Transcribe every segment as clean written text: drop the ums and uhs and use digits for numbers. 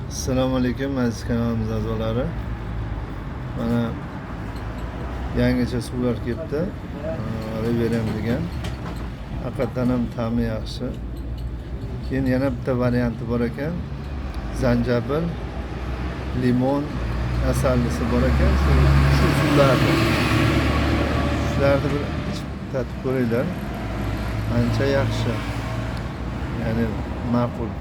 Assalomu alaykum aziz kanalimiz a'zolari. Mana yangicha suvlar kelibdi. Riverem degan. Haqiqatan ham ta'mi yaxshi. Keyin yana bitta varianti bor ekan. Zanjabil, limon, asallisi bor ekan. Shu suvlarni. Shularni bir ichib tatib ko'ringlar. Ancha yaxshi. Ya'ni ma'qul.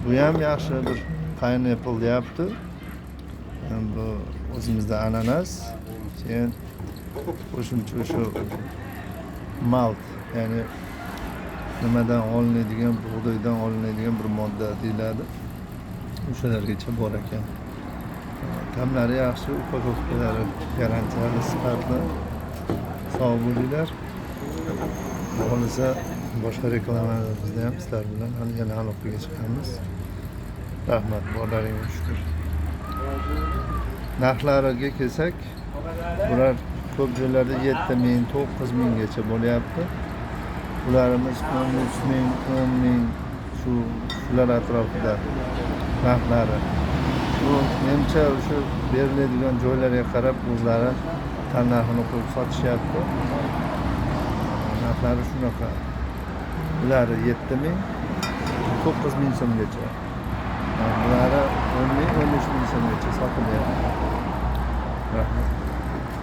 Bu ham yaxshi bir pineapple deyapti. Bu o'zimizda ananas, keyin qo'shimcha shu malt, ya'ni nimadan olinadigan, bug'doydan olinadigan bir modda deyiladi. O'shalargacha bor ekan. Ta'mlari yaxshi, upakovkalari garantiyali sifatli. Sog' bo'linglar. Bo'lsa boshqa reklamalarimizni ham sizlar bilan yana aloqaga chiqamiz. Rahmat, borlaringga shukr. Narxlariga kelsak, bular ko'p joylarda 7,000, 9,000 gacha bo'lyapti. Ularimiz 13,000, 10,000 shular atrofida narxlari. Bu menimcha o'sha beriladigan joylarga qarab o'zlari narxini qo'yib sotishyapti. Narxlari shunaqa. Buları 7,000, 9,000 so'mgacha. Buları 10,000, 13,000 so'mgacha sotilyapti. Rahmat.